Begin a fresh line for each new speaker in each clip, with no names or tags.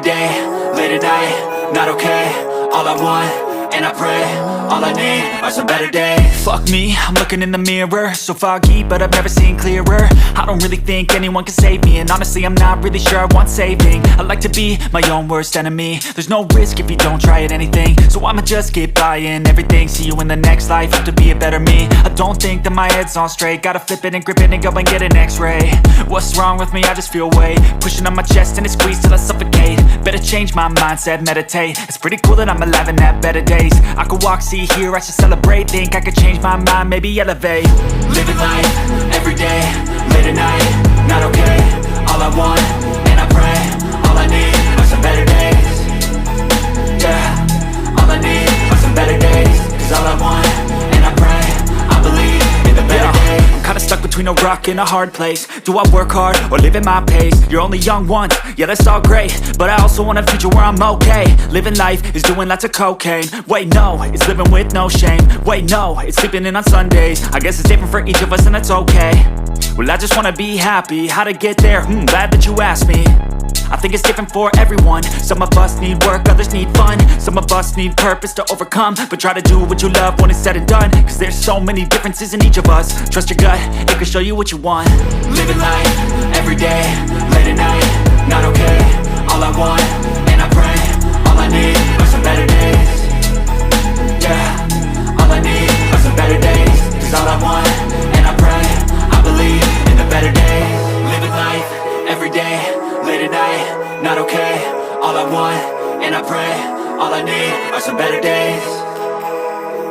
every day, late at night, not okay. All I want, and I pray, all I need are some better days. Fuck me, I'm looking in the mirror, so foggy, but I've never seen clearer. I don't really think anyone can save me, and honestly I'm not really sure I want saving. I like to be my own worst enemy. There's no risk if you don't try at anything, so I'ma just keep buying everything. See you in the next life, have to be a better me. I don't think that my head's on straight, gotta flip it and grip it and go and get an x-ray. What's wrong with me? I just feel weight pushing on my chest and it squeezes till I suffocate. Better change my mindset, meditate. It's pretty cool that I'm alive and have better days. I could walk, see, hear, I should celebrate. Think I could change my mind, maybe elevate. Living life, every day, late at night, not okay. All I want, and I pray, all I need are some better days. Yeah, all I need are some better days. Cause all I want, and I pray, I believe in the better days. I'm kinda stuck between a rock and a hard place. Do I work hard or live at my pace? You're only young once, yeah that's all great, but I also want a future where I'm okay. Living life is doing lots of cocaine. Wait no, it's living with no shame. Wait no, it's sleeping in on Sundays. I guess it's different for each of us and that's okay. Well I just wanna be happy, how to get there? Glad that you asked me. I think it's different for everyone. Some of us need work, others need fun. Some of us need purpose to overcome. But try to do what you love when it's said and done. Cause there's so many differences in each of us. Trust your gut, it can show you what you want. Living life, every day, late at night, not okay. All I want, and I pray, all I need are some better days. Yeah, all I need are some better days. Cause all I want, and I pray, I believe in the better days. Living life, every day, late at night, not okay. All I want, and I pray, all I need are some better days.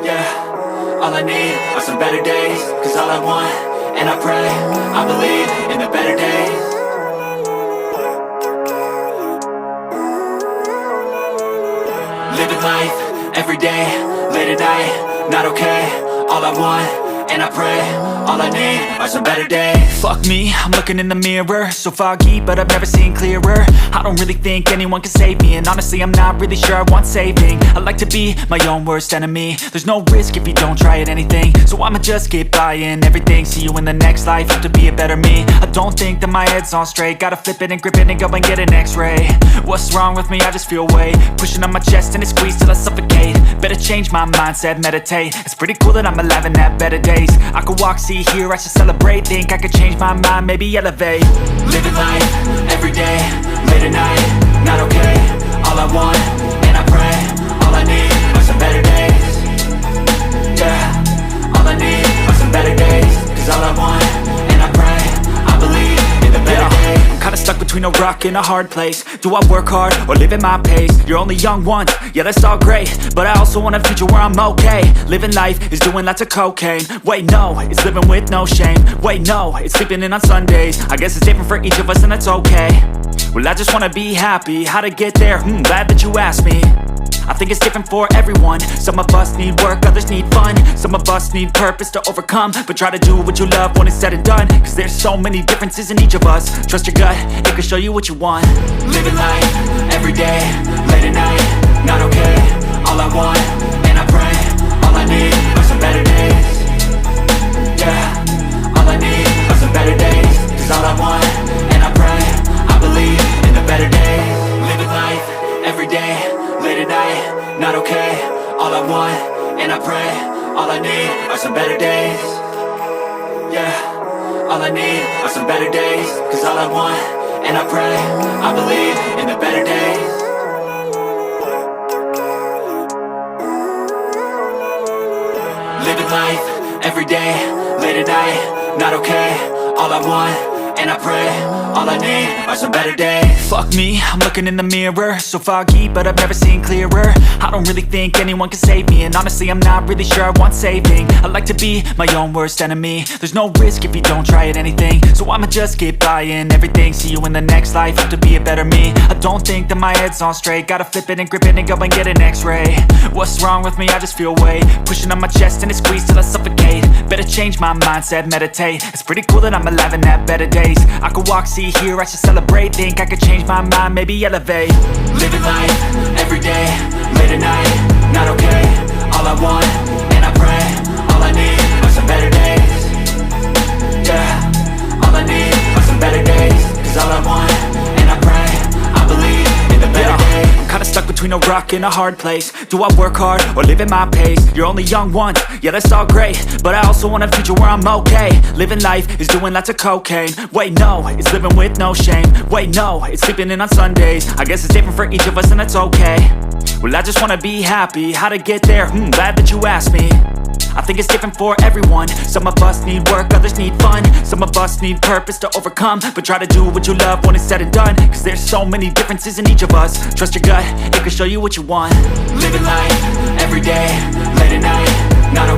Yeah, all I need are some better days. Cause all I want, and I pray, I believe in the better days. Living life, every day, late at night, not okay. All I want, and I pray, all I need are some better days. Fuck me, I'm looking in the mirror, so foggy, but I've never seen clearer. I don't really think anyone can save me, and honestly I'm not really sure I want saving. I like to be my own worst enemy. There's no risk if you don't try at anything, so I'ma just keep buying everything. See you in the next life, have to be a better me. I don't think that my head's on straight, gotta flip it and grip it and go and get an x-ray. What's wrong with me? I just feel weight pushing on my chest and it squeezes till I suffocate. Better change my mindset, meditate. It's pretty cool that I'm alive and have better days. I could walk, see, hear, I should celebrate. Think I could change my mind, maybe elevate. Living life, every day, late at night, not okay. All I want, and I pray, all I need are some better days. Yeah, all I need are some better days. Cause all I want, and I pray, I believe in the better days. I'm kinda stuck between a rock and a hard place. Do I work hard or live at my pace? You're only young once, yeah that's all great, but I also want a future where I'm okay. Living life is doing lots of cocaine. Wait no, it's living with no shame. Wait no, it's sleeping in on Sundays. I guess it's different for each of us and that's okay. Well I just wanna be happy, how to get there? Glad that you asked me. I think it's different for everyone. Some of us need work, others need fun. Some of us need purpose to overcome. But try to do what you love when it's said and done. Cause there's so many differences in each of us. Trust your gut, it can show you what you want. Living life, every day, late at night, not okay. All I want, and I pray, all I need are some better days. Yeah, all I need are some better days. Cause all I want, and I pray, I believe in the better days. Living life, every day, late at night, not okay. All I want, and I pray, all I need are some better days. Yeah, all I need are some better days. Cause all I want, and I pray, I believe in the better days. Living life, every day, late at night, not okay. All I want, and I pray, all I need are some better days. Fuck me, I'm looking in the mirror, so foggy, but I've never seen clearer. I don't really think anyone can save me, and honestly I'm not really sure I want saving. I like to be my own worst enemy. There's no risk if you don't try at anything, so I'ma just keep buying everything. See you in the next life, have to be a better me. I don't think that my head's on straight, gotta flip it and grip it and go and get an x-ray. What's wrong with me? I just feel weight pushing on my chest and it squeezes till I suffocate. Better change my mindset, meditate. It's pretty cool that I'm alive and have better days. I could walk, see, hear, I should celebrate. Think I could change my mind, maybe elevate. Living life, every day, late at night, not okay. All I want, and I pray, all I need are some better days. Yeah, all I need are some better days. Cause all I want, and I pray, I believe in the better days. between a rock and a hard place. Do I work hard or live at my pace? You're only young once, yeah that's all great, but I also want a future where I'm okay. Living life is doing lots of cocaine. Wait no, it's living with no shame. Wait no, it's sleeping in on Sundays. I guess it's different for each of us and that's okay. Well I just wanna be happy, how to get there? Glad that you asked me. I think it's different for everyone. Some of us need work, others need fun. Some of us need purpose to overcome. But try to do what you love when it's said and done, cause there's so many differences in each of us. Trust your gut, it can show you what you want. Living life, everyday, late at night, not okay.